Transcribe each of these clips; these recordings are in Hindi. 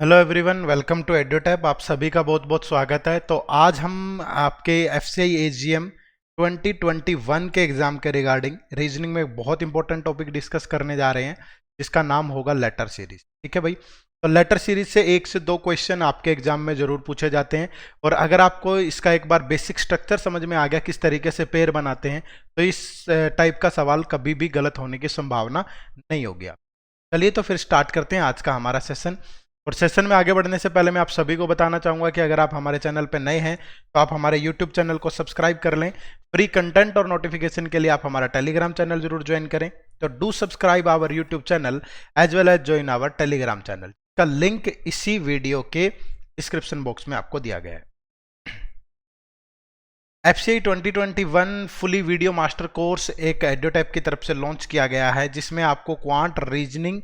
Hello everyone, welcome to EduTap. आप सभी का बहुत बहुत स्वागत है। तो आज हम आपके एफसीआई एजीएम 2021 के एग्जाम के रिगार्डिंग रीजनिंग में एक बहुत इंपॉर्टेंट टॉपिक डिस्कस करने जा रहे हैं जिसका नाम होगा लेटर सीरीज। ठीक है भाई। तो लेटर सीरीज से 1 से 2 क्वेश्चन आपके एग्जाम में जरूर पूछे जाते हैं और अगर आपको इसका एक बार बेसिक स्ट्रक्चर समझ में आ गया किस तरीके से पेयर बनाते हैं तो इस टाइप का सवाल कभी भी गलत होने की संभावना नहीं होगी। चलिए तो फिर स्टार्ट करते हैं आज का हमारा सेशन। और सेशन में आगे बढ़ने से पहले मैं आप सभी को बताना चाहूंगा कि अगर आप हमारे चैनल पर नए हैं तो आप हमारे यूट्यूब चैनल को सब्सक्राइब कर लें। फ्री कंटेंट और नोटिफिकेशन के लिए आप हमारा टेलीग्राम चैनल जरूर ज्वाइन करें। तो do subscribe our YouTube channel as well as join our Telegram channel का लिंक इसी वीडियो के डिस्क्रिप्शन बॉक्स में आपको दिया गया है। FCI 2021 fully video master course एक एड्यूटैप की तरफ से लॉन्च किया गया है जिसमें आपको क्वांट, रीजनिंग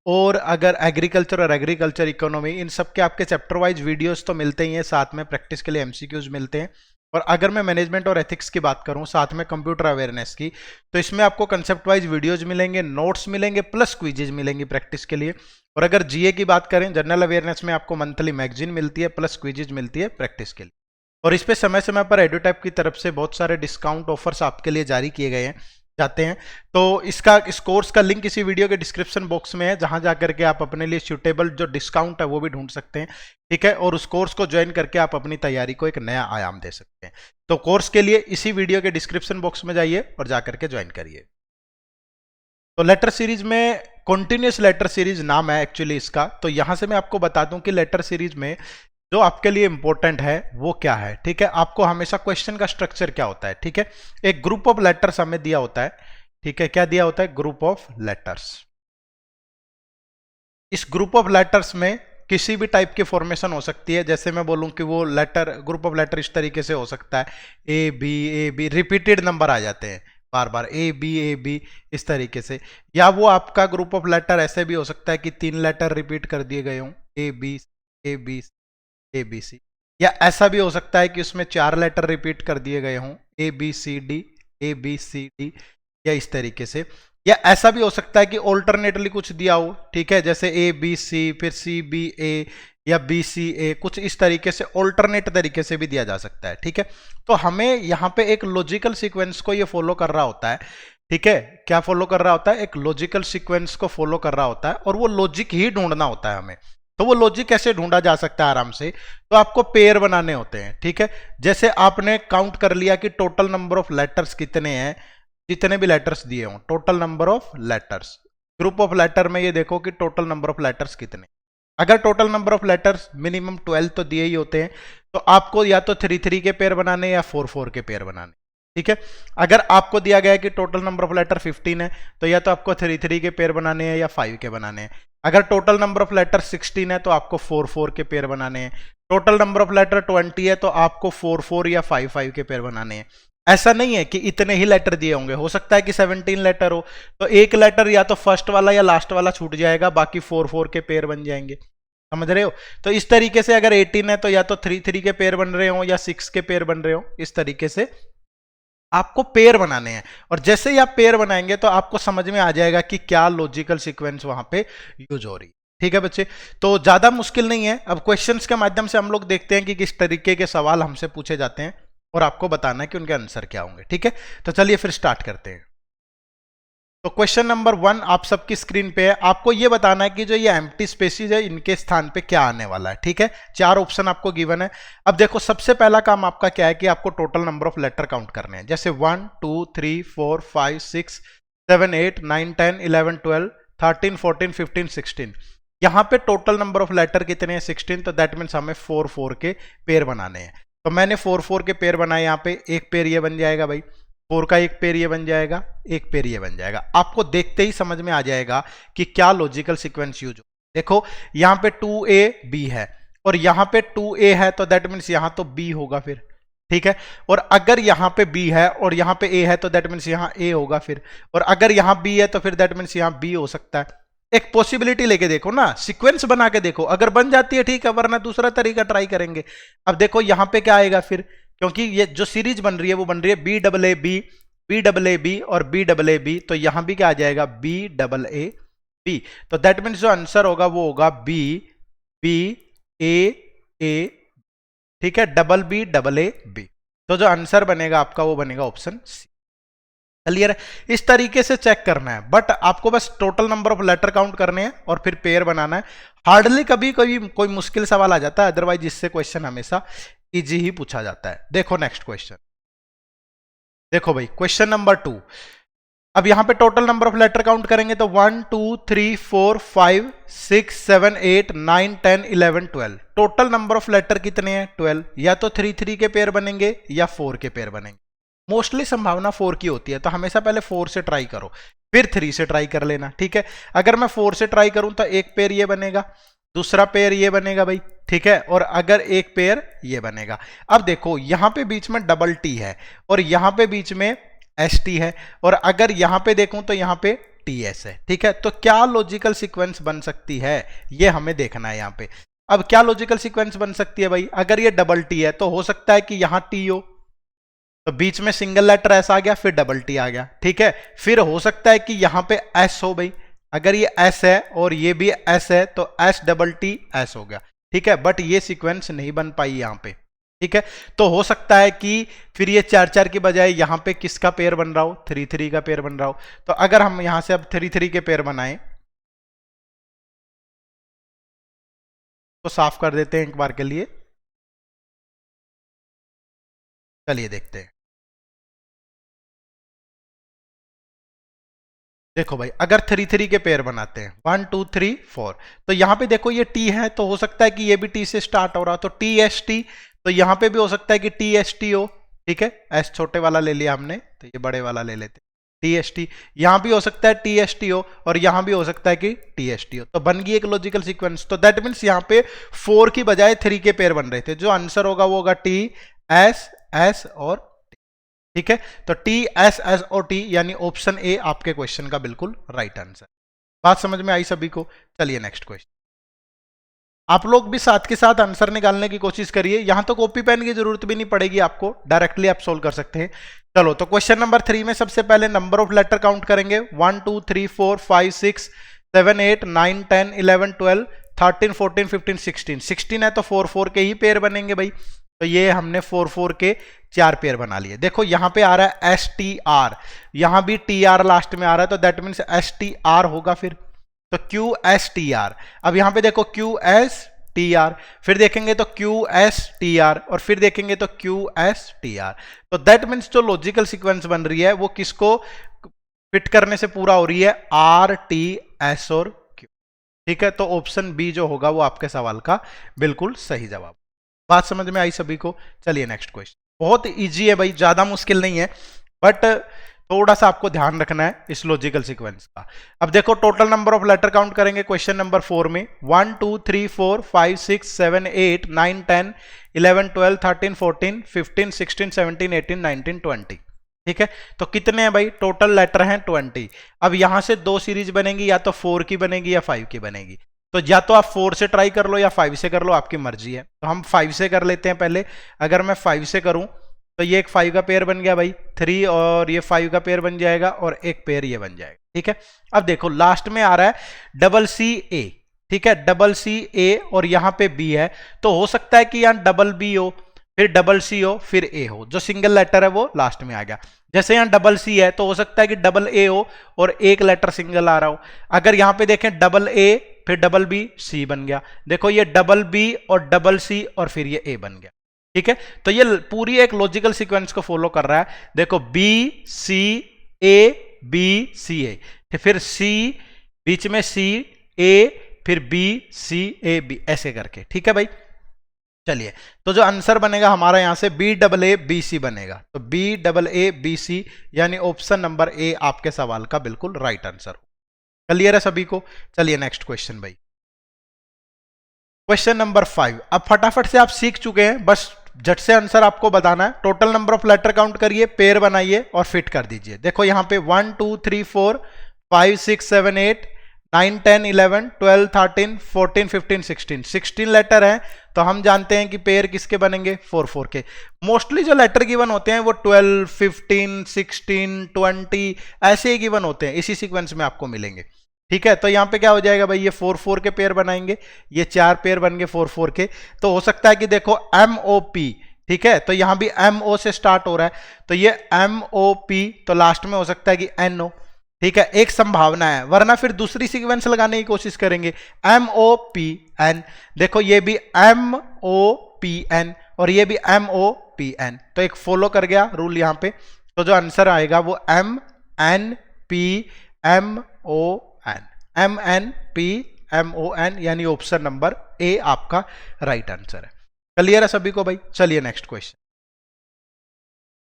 और अगर एग्रीकल्चर और एग्रीकल्चर इकोनॉमी इन सब के आपके चैप्टर वाइज वीडियोस तो मिलते ही हैं, साथ में प्रैक्टिस के लिए एमसीक्यूज मिलते हैं। और अगर मैं मैनेजमेंट और एथिक्स की बात करूं साथ में कंप्यूटर अवेयरनेस की, तो इसमें आपको कंसेप्ट वाइज वीडियोज मिलेंगे, नोट्स मिलेंगे, प्लस क्विजेज मिलेंगी प्रैक्टिस के लिए। और अगर जीए की बात करें, जनरल अवेयरनेस में आपको मंथली मैगजीन मिलती है, प्लस क्विजेज मिलती है प्रैक्टिस के लिए। और इस पे समय समय पर एड्यूटैप की तरफ से बहुत सारे डिस्काउंट ऑफर्स आपके लिए जारी किए गए हैं जाते हैं। तो इस कोर्स का लिंक इसी वीडियो के डिस्क्रिप्शन बॉक्स में है, जहां जाकर के आप अपने लिए सूटेबल जो डिस्काउंट है वो भी ढूंढ सकते हैं। ठीक है। और उस कोर्स को ज्वाइन करके आप अपनी तैयारी को एक नया आयाम दे सकते हैं। तो कोर्स के लिए इसी वीडियो के डिस्क्रिप्शन बॉक्स में जाइए और जाकर के ज्वाइन करिए। तो लेटर सीरीज में कॉन्टिन्यूस लेटर सीरीज नाम है एक्चुअली इसका। तो यहां से मैं आपको बता दूं कि लेटर सीरीज में जो आपके लिए इंपॉर्टेंट है वो क्या है। ठीक है। आपको हमेशा क्वेश्चन का स्ट्रक्चर क्या होता है। ठीक है। एक ग्रुप ऑफ लेटर्स हमें दिया होता है। ठीक है। क्या दिया होता है? Group of letters. इस ग्रुप ऑफ लेटर्स में किसी भी टाइप की फॉर्मेशन हो सकती है। जैसे मैं बोलूं कि वो लेटर, ग्रुप ऑफ लेटर इस तरीके से हो सकता है, ए बी रिपीटेड नंबर आ जाते हैं बार बार, ए बी इस तरीके से। या वो आपका ग्रुप ऑफ लेटर ऐसे भी हो सकता है कि 3 लेटर रिपीट कर दिए गए हों, ए बी ए बी सी। या ऐसा भी हो सकता है कि उसमें 4 लेटर रिपीट कर दिए गए हों, ए बी सी डी, या इस तरीके से। या ऐसा भी हो सकता है कि ऑल्टरनेटली कुछ दिया हो। ठीक है। जैसे ए बी सी, फिर सी बी ए, या बी सी ए, कुछ इस तरीके से ऑल्टरनेट तरीके से भी दिया जा सकता है। ठीक है। तो हमें यहाँ पे एक लॉजिकल सीक्वेंस को ये फॉलो कर रहा होता है। ठीक है। क्या फॉलो कर रहा होता है? एक लॉजिकल सीक्वेंस को फॉलो कर रहा होता है और वो लॉजिक ही ढूंढना होता है हमें। तो वो लॉजिक कैसे ढूंढा जा सकता है आराम से? तो आपको पेयर बनाने होते हैं। ठीक है। जैसे आपने काउंट कर लिया कि टोटल नंबर ऑफ लेटर्स कितने हैं, जितने भी लेटर्स दिए हों, total number of letters. Group of letter में ये देखो कि टोटल नंबर ऑफ लेटर्स कितने। अगर total number of letters minimum 12 तो दिए ही होते हैं, तो आपको या तो 3 3 के पेयर बनाने या 4 4 के पेयर बनाने। ठीक है। अगर आपको दिया गया है कि टोटल नंबर ऑफ लेटर 15 है, तो या तो आपको 3 3 के पेयर बनाने हैं या 5 के बनाने हैं। अगर टोटल नंबर ऑफ लेटर 16 है तो आपको 4 4 के पेयर बनाने हैं। टोटल नंबर ऑफ लेटर 20 है तो आपको 4 4 या 5 5 के पेयर बनाने हैं। ऐसा नहीं है कि इतने ही लेटर दिए होंगे, हो सकता है कि 17 लेटर हो तो एक लेटर या तो फर्स्ट वाला या लास्ट वाला छूट जाएगा, बाकी 4 4 के पेयर बन जाएंगे। समझ रहे हो? तो इस तरीके से अगर 18 है तो या तो 3 3 के पेयर बन रहे हो या 6 के पेयर बन रहे हो। इस तरीके से आपको पेयर बनाने हैं। और जैसे ही आप पेयर बनाएंगे तो आपको समझ में आ जाएगा कि क्या लॉजिकल सीक्वेंस वहां पे यूज हो रही है। ठीक है बच्चे। तो ज्यादा मुश्किल नहीं है। अब क्वेश्चंस के माध्यम से हम लोग देखते हैं कि किस तरीके के सवाल हमसे पूछे जाते हैं और आपको बताना है कि उनके आंसर क्या होंगे। ठीक है। तो चलिए फिर स्टार्ट करते हैं। तो क्वेश्चन नंबर 1 आप सबकी स्क्रीन पे है। आपको ये बताना है कि जो ये एम्प्टी स्पेसिस है इनके स्थान पे क्या आने वाला है। ठीक है। 4 ऑप्शन आपको गिवन है। अब देखो सबसे पहला काम आपका क्या है कि आपको total number of letter count करने हैं। जैसे 1 2 3 4 5 6 7 8 9 10 11 12 13 14 15 16। यहां पे टोटल नंबर ऑफ लेटर कितने हैं? 16। तो दैट मीन्स हमें 4 4 के पेयर बनाने हैं। तो मैंने 4 4 के पेयर बनाए। यहाँ पे एक पेयर ये बन जाएगा भाई, 4 का एक पेयर ये बन जाएगा, एक पेयर ये बन जाएगा। आपको देखते ही समझ में आ जाएगा कि क्या लॉजिकल सीक्वेंस यूज हो। देखो यहां पे 2ab है और यहां पे 2a है तो दैट मीन्स यहां तो b होगा फिर। ठीक है। और अगर यहां पे b है और यहां पे a है तो दैट मीन्स यहां a होगा फिर। और अगर यहां b है तो फिर दैट मीन्स यहां b हो सकता है। एक पॉसिबिलिटी लेके देखो ना, सीक्वेंस बना के देखो, अगर बन जाती है ठीक है, वरना दूसरा तरीका ट्राई करेंगे। अब देखो यहां पे क्या आएगा फिर, क्योंकि ये जो सीरीज बन रही है वो बन रही है बी डबल ए बी और बी डबल ए बी। तो यहां भी क्या आ जाएगा? B double A B. तो दैट मीन्स जो आंसर होगा वो होगा बी बी ए, ठीक है, double B double A B. तो जो आंसर बनेगा आपका वो बनेगा ऑप्शन सी। क्लियर है? इस तरीके से चेक करना है, बट आपको बस total number of letter count करने हैं और फिर पेयर बनाना है। हार्डली कभी कोई मुश्किल सवाल आ जाता है, अदरवाइज इससे क्वेश्चन हमेशा इजी ही पूछा जाता है। देखो नेक्स्ट क्वेश्चन, देखो भाई क्वेश्चन नंबर 2। अब यहां पे total number of letter count करेंगे तो 1 2 3 4 5 6 7 8 9 10 11 12। टोटल नंबर ऑफ लेटर कितने हैं? 12। या तो 3 3 के पेयर बनेंगे या 4 के पेयर बनेंगे। मोस्टली संभावना 4 की होती है, तो हमेशा पहले 4 से ट्राई करो, फिर 3 से ट्राई कर लेना। ठीक है, अगर मैं 4 से ट्राई करूं तो एक पेयर ये बनेगा, दूसरा पेयर ये बनेगा भाई, ठीक है, और अगर एक पेयर ये बनेगा। अब देखो यहां पे बीच में डबल टी है और यहां पे बीच में एस टी है, और अगर यहां पे देखूं तो यहां पे टी एस है। ठीक है, तो क्या लॉजिकल सीक्वेंस बन सकती है ये हमें देखना है यहां पे। अब क्या लॉजिकल सीक्वेंस बन सकती है भाई? अगर ये डबल टी है तो हो सकता है कि यहां टी हो, तो बीच में सिंगल लेटर एस आ गया, फिर डबल टी आ गया। ठीक है, फिर हो सकता है कि यहां पे एस हो भाई, अगर ये एस है और ये भी एस है तो एस डबल टी एस हो गया। ठीक है, बट ये सीक्वेंस नहीं बन पाई यहां पे। ठीक है, तो हो सकता है कि फिर ये 4 4 की बजाय यहां पे किसका पेयर बन रहा हो? 3 3 का पेयर बन रहा हो। तो अगर हम यहां से अब 3 3 के पेयर बनाएं तो साफ कर देते हैं एक बार के लिए। चलिए देखते हैं। देखो भाई अगर 3 3 के पेयर बनाते हैं 1 2 3 4, तो यहां पे देखो ये टी है, तो हो सकता है कि ये भी टी से स्टार्ट हो रहा, तो टी एस टी, तो यहां पे भी हो सकता है कि टी एस टी हो। ठीक है, एस छोटे वाला ले लिया हमने, तो ये बड़े वाला ले लेते, टी एस टी। यहां भी हो सकता है टी एस टी हो और यहां भी हो सकता है कि टी एस टी हो, तो बन गई एक लॉजिकल सीक्वेंस। तो दैट मीन्स यहां पे 4 की बजाय 3 के पेयर बन रहे थे। जो आंसर होगा वो होगा टी एस एस और, ठीक है, तो टी एस एस और टी यानी ऑप्शन ए आपके क्वेश्चन का बिल्कुल राइट आंसर। बात समझ में आई सभी को? चलिए नेक्स्ट क्वेश्चन। आप लोग भी साथ के साथ आंसर निकालने की कोशिश करिए, यहां तो कॉपी पेन की जरूरत भी नहीं पड़ेगी आपको, डायरेक्टली आप सोल्व कर सकते हैं। चलो तो क्वेश्चन नंबर 3 में सबसे पहले नंबर ऑफ लेटर काउंट करेंगे 1 2 3 4 5 6 7 8 9 10 11 12 13 14 15 16। 16 है तो 4 4 के ही पेयर बनेंगे भाई, तो ये हमने 4 4 के 4 पेयर बना लिए। देखो यहां पे आ रहा है एस टी आर, यहां भी टी आर लास्ट में आ रहा है, तो that means S T R होगा फिर, तो क्यू एस टी आर। अब यहां पे देखो क्यू एस टी आर, फिर देखेंगे तो क्यू एस टी आर, और फिर देखेंगे तो क्यू एस टी आर। तो दैट मीन्स जो लॉजिकल सीक्वेंस बन रही है वो किसको फिट करने से पूरा हो रही है? आर टी एस और क्यू। ठीक है, तो ऑप्शन बी जो होगा वो आपके सवाल का बिल्कुल सही जवाब। बात समझ में आई सभी को? चलिए नेक्स्ट क्वेश्चन। बहुत इजी है भाई, ज्यादा मुश्किल नहीं है, बट थोड़ा सा आपको ध्यान रखना है इस लॉजिकल सीक्वेंस का। अब देखो total number of letter count करेंगे क्वेश्चन नंबर 4 में 1 2 3 4 5 6 7 8 9 10 11 12 13 14 15 16 17 18 19 20। ठीक है, तो कितने हैं भाई? टोटल लेटर हैं 20। अब यहां से 2 सीरीज बनेगी, या तो 4 की बनेगी या 5 की बनेगी। तो या तो आप 4 से ट्राई कर लो या 5 से कर लो, आपकी मर्जी है। तो हम 5 से कर लेते हैं पहले। अगर मैं 5 से करूं तो ये एक 5 का पेयर बन गया भाई, 3 और ये 5 का पेयर बन जाएगा, और एक पेयर ये बन जाएगा। ठीक है, अब देखो लास्ट में आ रहा है डबल सी ए। ठीक है, डबल सी ए और यहां पे बी है, तो हो सकता है कि यहां डबल बी हो, फिर डबल सी हो, फिर ए हो। जो सिंगल लेटर है वो लास्ट में आ गया। जैसे यहां डबल सी है तो हो सकता है कि डबल ए हो और एक लेटर सिंगल आ रहा हो। अगर यहां पे देखें डबल ए फिर डबल बी, सी बन गया। देखो ये डबल बी और डबल सी और फिर ये ए बन गया। ठीक है, तो ये पूरी एक लॉजिकल सीक्वेंस को फॉलो कर रहा है। देखो बी सी ए बी सी ए, फिर सी, बीच में सी ए, फिर बी सी ए बी, ऐसे करके। ठीक है भाई, चलिए तो जो आंसर बनेगा हमारा यहां से B double A B C बनेगा। तो B double A B C यानी ऑप्शन नंबर ए आपके सवाल का बिल्कुल राइट आंसर हो। क्लियर है सभी को? चलिए नेक्स्ट क्वेश्चन भाई, क्वेश्चन नंबर 5। अब फटाफट से आप सीख चुके हैं, बस झट से आंसर आपको बताना है। Total number of letter count करिए, पेयर बनाइए और फिट कर दीजिए। देखो यहां पे 1 2 3 4 5 6 7 8 9 10 11 12 13 14 15 16 16 लेटर हैं, तो हम जानते हैं कि पेयर किसके बनेंगे? 4 4 के। मोस्टली जो लेटर गिवन होते हैं वो 12 15 16 20 ऐसे ही गिवन होते हैं, इसी सीक्वेंस में आपको मिलेंगे। ठीक है, तो यहाँ पे क्या हो जाएगा भाई, ये 4 4 के पेयर बनाएंगे, ये 4 पेयर बन गए 4 4 के। तो हो सकता है कि देखो MOP, ठीक है, तो यहां भी MO से स्टार्ट हो रहा है, तो ये MOP, तो लास्ट में हो सकता है कि NO। ठीक है, एक संभावना है, वरना फिर दूसरी सीक्वेंस लगाने की कोशिश करेंगे, MOPN। देखो ये भी MOPN और ये भी MOPN, तो एक फॉलो कर गया रूल यहां पे। तो जो आंसर आएगा वो MNPMON यानी ऑप्शन नंबर ए आपका राइट आंसर है। क्लियर है सभी को भाई? चलिए नेक्स्ट क्वेश्चन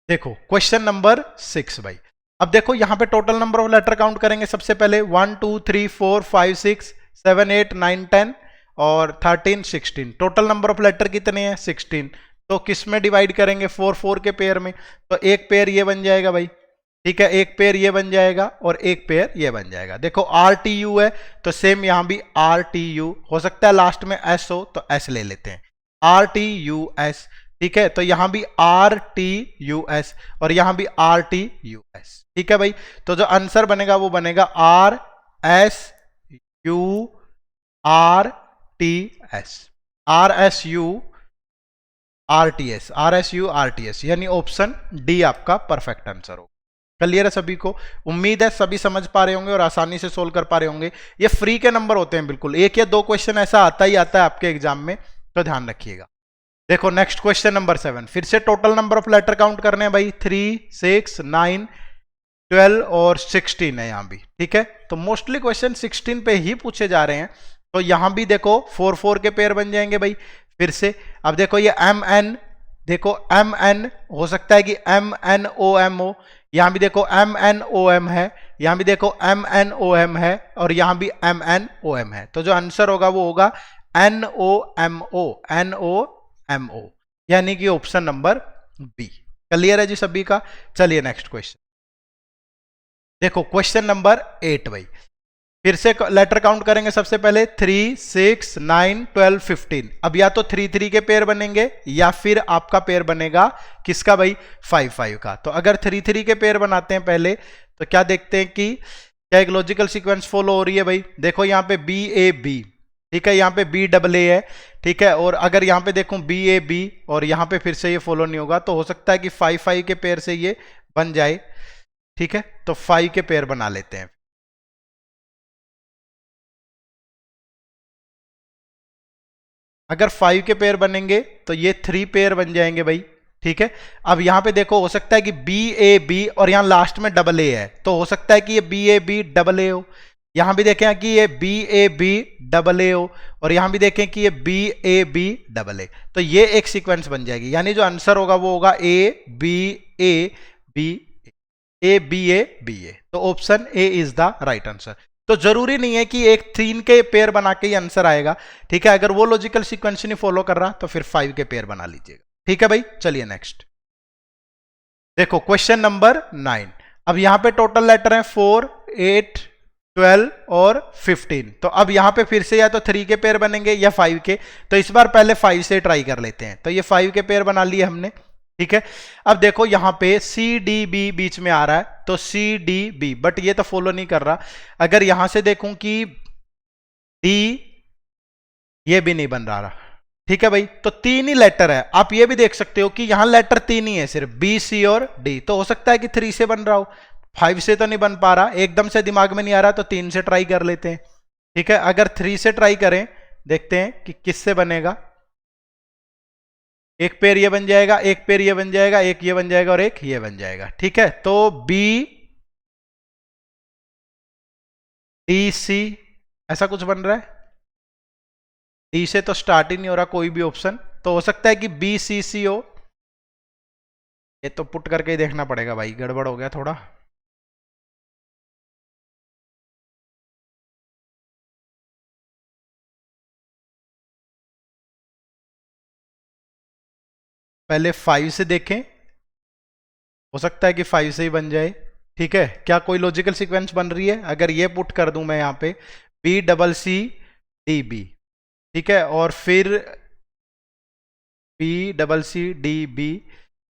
देखो, क्वेश्चन नंबर 6 भाई। अब देखो यहां पे total number of letter count करेंगे सबसे पहले, 1 2 3 4 5 6 7 8 9 10 और 13 16। टोटल नंबर ऑफ लेटर कितने हैं? 16। तो किस में डिवाइड करेंगे? 4 4 के पेयर में। तो एक पेयर ये बन जाएगा भाई, ठीक है, एक पेयर ये बन जाएगा और एक पेयर ये बन जाएगा। देखो RTU है तो सेम यहां भी RTU, हो सकता है लास्ट में S हो तो S ले लेते हैं, RTUS। ठीक है, तो यहां भी RTUS और यहां भी RTUS। ठीक है भाई, तो जो आंसर बनेगा वो बनेगा RSURTS यानी ऑप्शन डी आपका परफेक्ट आंसर हो। क्लियर है सभी को? उम्मीद है सभी समझ पा रहे होंगे और आसानी से सोल्व कर पा रहे होंगे। ये फ्री के नंबर होते हैं बिल्कुल, एक या दो क्वेश्चन ऐसा आता ही आता है आपके एग्जाम में, तो ध्यान रखिएगा। देखो नेक्स्ट क्वेश्चन नंबर 7, फिर से total number of letter count करने हैं भाई, 3 6 9 12 और 16 है यहां भी। ठीक है, तो मोस्टली क्वेश्चन 16 पे ही पूछे जा रहे हैं। तो यहां भी देखो 4 4 के पेयर बन जाएंगे भाई फिर से। अब देखो ये MN, देखो MN हो सकता है कि MNOMO, यहां भी देखो MNOM है, यहां भी देखो MNOM है और यहां भी MNOM है। तो जो आंसर होगा वो होगा NOMO यानी कि ऑप्शन नंबर बी। क्लियर है जी सभी का? चलिए नेक्स्ट क्वेश्चन देखो, क्वेश्चन नंबर 8 भाई। फिर से लेटर काउंट करेंगे सबसे पहले, 3 6 9 12 15। अब या तो 3 3 के पेयर बनेंगे या फिर आपका पेयर बनेगा किसका भाई? 5 5 का। तो अगर 3 3 के पेयर बनाते हैं पहले, तो क्या देखते हैं कि क्या एक लॉजिकल सीक्वेंस फॉलो हो रही है भाई। देखो यहाँ पे BAB, ठीक है, यहाँ पे BAA है, ठीक है, और अगर यहाँ पे देखूं BAB और यहाँ पे फिर से ये फॉलो नहीं होगा, तो हो सकता है कि 5 5 के पेयर से ये बन जाए। ठीक है, तो 5 के पेयर बना लेते हैं। अगर 5 के पेयर बनेंगे तो ये 3 पेयर बन जाएंगे भाई। ठीक है, अब यहां पे देखो हो सकता है कि BAB और यहां लास्ट में AA है, तो हो सकता है कि ये BABAA हो। यहां भी देखें कि ये BABAA हो और यहां भी देखें कि ये BABAA, तो ये एक सीक्वेंस बन जाएगी। यानी जो आंसर होगा वो होगा ABABA। तो option A is the right answer. तो जरूरी नहीं है कि एक 3 के पेयर बना के ही आंसर आएगा। ठीक है, अगर वो लॉजिकल सीक्वेंस नहीं फॉलो कर रहा तो फिर 5 के पेयर बना लीजिएगा। ठीक है भाई, चलिए नेक्स्ट देखो, क्वेश्चन नंबर 9। अब यहां पे टोटल लेटर है 4 8 12 और 15। तो अब यहां पे फिर से या तो 3 के पेयर बनेंगे या 5 के। तो इस बार पहले 5 से ट्राई कर लेते हैं। तो ये 5 के पेयर बना लिए हमने। ठीक है, अब देखो यहां पे CDB बीच में आ रहा है, तो CDB, बट ये तो फॉलो नहीं कर रहा। अगर यहां से देखूं कि D, ये भी नहीं बन रहा। ठीक है भाई, तो 3 ही लेटर है। आप ये भी देख सकते हो कि यहां लेटर 3 ही है सिर्फ, B C और D। तो हो सकता है कि 3 से बन रहा हो, 5 से तो नहीं बन पा रहा, एकदम से दिमाग में नहीं आ रहा, तो 3 से ट्राई कर लेते हैं। ठीक है, अगर 3 से ट्राई करें, देखते हैं कि किससे बनेगा। एक पेयर ये बन जाएगा, एक पेयर ये बन जाएगा, एक ये बन जाएगा और एक ये बन जाएगा। ठीक है, तो BDC ऐसा कुछ बन रहा है। डी से तो स्टार्ट ही नहीं हो रहा कोई भी ऑप्शन, तो हो सकता है कि BCC हो। ये तो पुट करके ही देखना पड़ेगा भाई, गड़बड़ हो गया थोड़ा। पहले 5 से देखें, हो सकता है कि 5 से ही बन जाए। ठीक है, क्या कोई लॉजिकल सीक्वेंस बन रही है? अगर ये पुट कर दूं मैं यहां पे BCCDB, ठीक है, और फिर BCCDB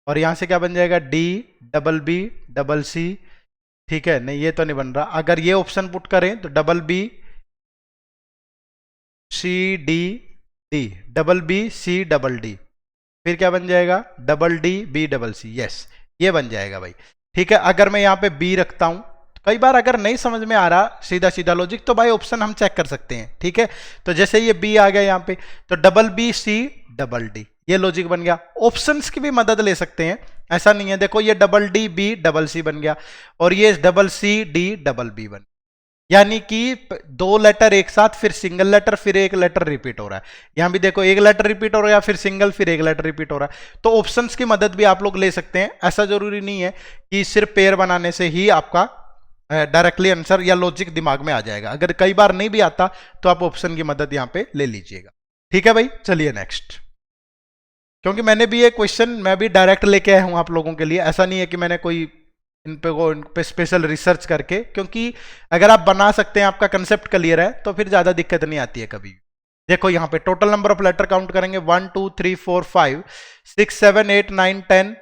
और यहां से क्या बन जाएगा? DBBCC। ठीक है, नहीं ये तो नहीं बन रहा। अगर ये ऑप्शन पुट करें तो double B C D D, double B C double D, फिर क्या बन जाएगा, double D B double C, yes ये बन जाएगा भाई। ठीक है, अगर मैं यहाँ पे बी रखता हूं, कई बार अगर नहीं समझ में आ रहा सीधा सीधा लॉजिक, तो भाई ऑप्शन हम चेक कर सकते हैं। ठीक है, तो जैसे ये बी आ गया यहाँ पे, तो double B C double D, ये लॉजिक बन गया। ऑप्शंस की भी मदद ले सकते हैं, ऐसा नहीं है। देखो ये double D B double C बन गया, और ये double C D double B बन, यानी कि दो लेटर एक साथ, फिर सिंगल लेटर, फिर एक लेटर रिपीट हो रहा है। यहां भी देखो एक लेटर रिपीट हो रहा है, फिर सिंगल, फिर एक लेटर रिपीट हो रहा है। तो ऑप्शंस की मदद भी आप लोग ले सकते हैं, ऐसा जरूरी नहीं है कि सिर्फ पेयर बनाने से ही आपका डायरेक्टली आंसर या लॉजिक दिमाग में आ जाएगा। अगर कई बार नहीं भी आता तो आप ऑप्शन की मदद यहां पे ले लीजिएगा। ठीक है भाई, चलिए नेक्स्ट। क्योंकि मैंने भी ये क्वेश्चन मैं भी डायरेक्ट लेके आया हूं आप लोगों के लिए, ऐसा नहीं है कि मैंने कोई इन पे स्पेशल रिसर्च करके, क्योंकि अगर आप बना सकते हैं, आपका कंसेप्ट क्लियर है, तो फिर ज्यादा दिक्कत नहीं आती है कभी। देखो यहाँ पे total number of letter count करेंगे, 1 2 3 4 5 6 7 8 9 10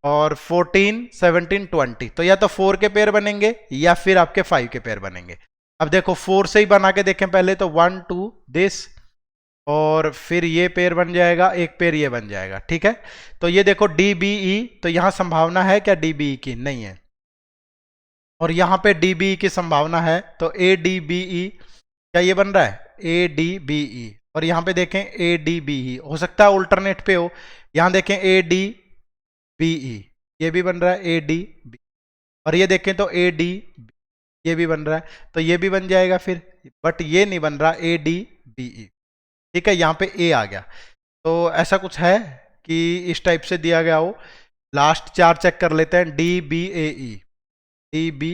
और 14 17 20। तो या तो 4 के पेयर बनेंगे या फिर आपके 5 के पेयर बनेंगे। अब देखो 4 से ही बना के देखें पहले, तो 1 2 दिस, और फिर ये पेयर बन जाएगा, एक पेयर ये बन जाएगा। ठीक है, तो ये देखो डी बी ई, तो यहां संभावना है क्या डी बी ई की, नहीं है। और यहां पे डी बी ई की संभावना है, तो ए डी बी ई, क्या ये बन रहा है ए डी बी ई, और यहां पे देखें ए डी बी ई, हो सकता है ऑल्टरनेट पे हो। यहां देखें ए डी बी ई, ये भी बन रहा है ए डी बी, और ये देखें तो ए डी, ये भी बन रहा है, तो ये भी बन जाएगा फिर, बट ये नहीं बन रहा ए डी बी ई। ठीक है, यहाँ पे ए आ गया, तो ऐसा कुछ है कि इस टाइप से दिया गया हो। लास्ट 4 चेक कर लेते हैं, डी बी ए ई, डी बी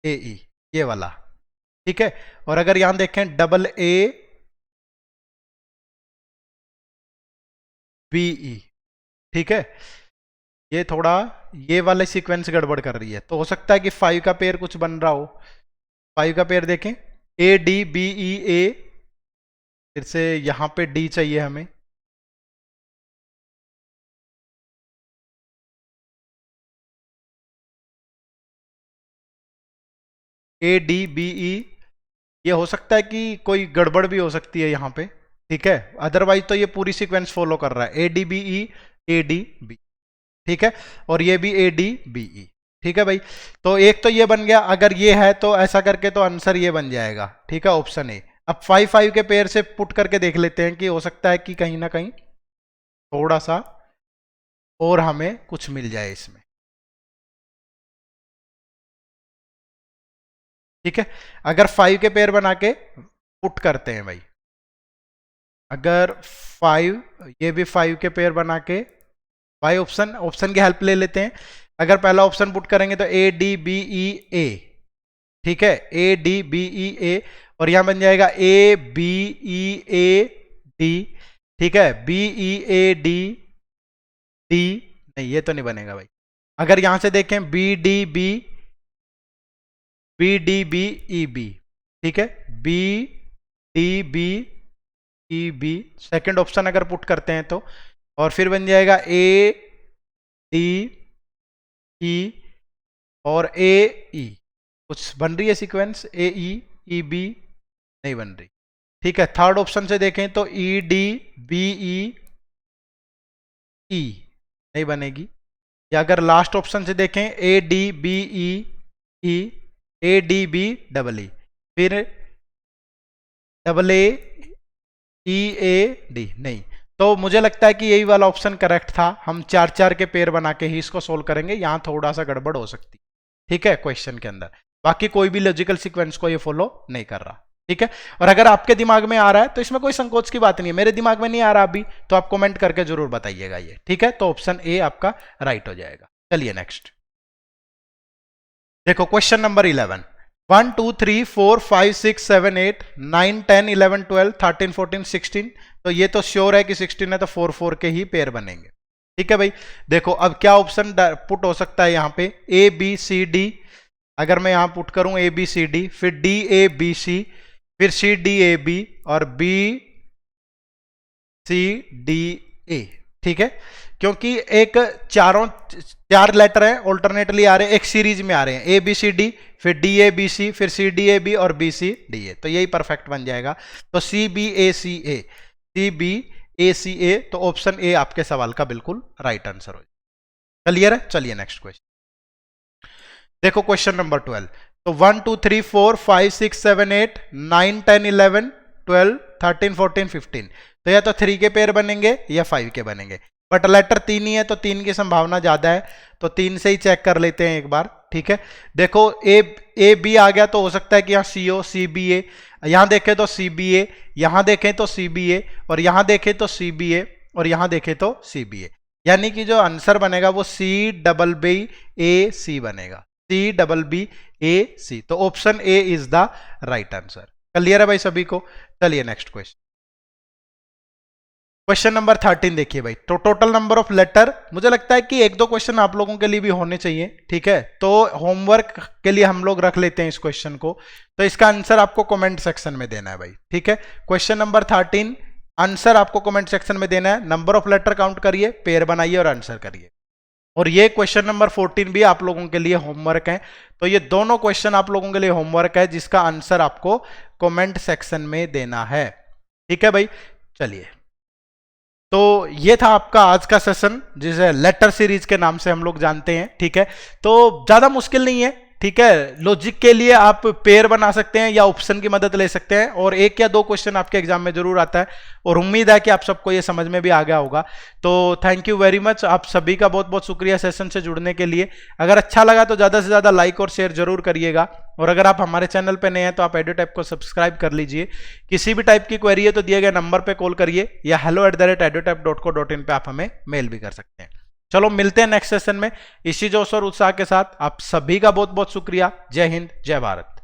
ए ई, ये वाला। ठीक है, और अगर यहां देखें डबल ए बी ई, ठीक है, ये थोड़ा ये वाले सीक्वेंस गड़बड़ कर रही है, तो हो सकता है कि 5 का पेयर कुछ बन रहा हो। 5 का पेयर देखें, ए डी बी ई ए, फिर से यहां पे डी चाहिए हमें, ए डी बी ई, ये हो सकता है कि कोई गड़बड़ भी हो सकती है यहाँ पे। ठीक है, अदरवाइज तो ये पूरी सीक्वेंस फॉलो कर रहा है, A D B E A D B. ठीक है, और ये भी ए डी बी ई। ठीक है भाई, तो एक तो ये बन गया। अगर ये है तो ऐसा करके तो आंसर ये बन जाएगा। ठीक है, ऑप्शन ए। अब 5 5 के पेयर से पुट करके देख लेते हैं कि हो सकता है कि कहीं ना कहीं थोड़ा सा और हमें कुछ मिल जाए इसमें। ठीक है, अगर 5 के पेयर बना के पुट करते हैं भाई, अगर 5, ये भी 5 के पेयर बना के, भाई ऑप्शन की हेल्प ले लेते हैं। अगर पहला ऑप्शन पुट करेंगे तो ए डी बी ई ए, ठीक है, ए डी बी ई ए, और यहां बन जाएगा A B E A D. ठीक है, B E A D D, नहीं ये तो नहीं बनेगा भाई। अगर यहां से देखें B D B, B D B E B, ठीक है, B D B E B, second option अगर पुट करते हैं तो, और फिर बन जाएगा ए डी ई और ए ई। कुछ बन रही है सीक्वेंस, ए ई ई बी नहीं बन रही। ठीक है, थर्ड ऑप्शन से देखें तो ई डी बी ई ई नहीं बनेगी। या अगर लास्ट ऑप्शन से देखें A D B E E, A D B double E, फिर double A E A D, नहीं। तो मुझे लगता है कि यही वाला ऑप्शन करेक्ट था। हम 4 4 के पेयर बना के ही इसको सोल्व करेंगे, यहां थोड़ा सा गड़बड़ हो सकती। ठीक है, क्वेश्चन के अंदर बाकी कोई भी लॉजिकल सीक्वेंस को ये फॉलो नहीं कर रहा। ठीक है, और अगर आपके दिमाग में आ रहा है तो इसमें कोई संकोच की बात नहीं है। मेरे दिमाग में नहीं आ रहा अभी, तो आप कमेंट करके जरूर बताइएगा ये। ठीक है, तो ऑप्शन ए आपका राइट हो जाएगा। चलिए नेक्स्ट देखो, क्वेश्चन नंबर 11। 1 2 3 4 5 6 7 8 9 10 11 12 13 14 16। तो ये तो श्योर है कि 16 है, तो 4 4 के ही पेयर बनेंगे। ठीक है भाई, देखो अब क्या ऑप्शन पुट हो सकता है यहाँ पे, ए बी सी डी। अगर मैं यहां पुट करूं ए बी सी डी, फिर डी ए बी सी, फिर सी डी ए बी, और बी सी डी ए। ठीक है, क्योंकि एक चार लेटर हैं ऑल्टरनेटली आ रहे हैं, एक सीरीज में आ रहे हैं, ए बी सी डी, फिर डी ए बी सी, फिर सी डी ए बी और बी सी डी ए, तो यही परफेक्ट बन जाएगा। तो सी बी ए सी ए, सी बी ए सी ए, तो ऑप्शन ए आपके सवाल का बिल्कुल राइट आंसर हो। क्लियर है? चलिए नेक्स्ट क्वेश्चन देखो, क्वेश्चन नंबर 12। तो 1 2 3 4 5 6 7 8 9 10 11 12 13 14 15, तो या तो 3 के पेयर बनेंगे या 5 के बनेंगे, बट लेटर 3 ही है तो 3 की संभावना ज्यादा है, तो 3 से ही चेक कर लेते हैं एक बार। ठीक है, देखो ए बी आ गया तो हो सकता है कि यहाँ सी ओ, सी बी ए, यहां देखें तो सी बी ए, यहां देखें तो सी बी ए, और यहां देखें तो सी बी ए, और यहां देखें तो सी बी ए, यानी कि जो आंसर बनेगा वो सी डबल बी ए सी बनेगा, सी डबल बी ए सी, तो option A is the right answer. Clear है भाई सभी को? चलिए नेक्स्ट क्वेश्चन, क्वेश्चन नंबर 13 देखिए भाई। तो टोटल नंबर ऑफ लेटर, मुझे लगता है कि एक दो क्वेश्चन आप लोगों के लिए भी होने चाहिए, ठीक है, तो होमवर्क के लिए हम लोग रख लेते हैं इस क्वेश्चन को। तो इसका आंसर आपको कमेंट सेक्शन में देना है भाई, ठीक है। क्वेश्चन नंबर 13 आंसर आपको कमेंट सेक्शन में देना है, नंबर ऑफ लेटर काउंट करिए, पेयर बनाइए और आंसर करिए। और ये क्वेश्चन नंबर 14 भी आप लोगों के लिए होमवर्क है, तो ये दोनों क्वेश्चन आप लोगों के लिए होमवर्क है जिसका आंसर आपको कमेंट सेक्शन में देना है, ठीक है भाई। चलिए, तो ये था आपका आज का सेशन, जिसे लेटर सीरीज के नाम से हम लोग जानते हैं, ठीक है। तो ज्यादा मुश्किल नहीं है, ठीक है। लॉजिक के लिए आप पेयर बना सकते हैं या ऑप्शन की मदद ले सकते हैं, और एक या दो क्वेश्चन आपके एग्जाम में जरूर आता है, और उम्मीद है कि आप सबको ये समझ में भी आ गया होगा। तो थैंक यू वेरी मच, आप सभी का बहुत बहुत शुक्रिया सेशन से जुड़ने के लिए। अगर अच्छा लगा तो ज्यादा से ज्यादा लाइक और शेयर जरूर करिएगा, और अगर आप हमारे चैनल पे नए हैं तो आप एडुटैप को सब्सक्राइब कर लीजिए। किसी भी टाइप की क्वेरी है तो दिए गए नंबर पे कॉल करिए, या hello@edutap.co.in पे आप हमें मेल भी कर सकते हैं। चलो मिलते हैं नेक्स्ट सेशन में इसी जोश और उत्साह के साथ। आप सभी का बहुत बहुत शुक्रिया। जय हिंद, जय भारत।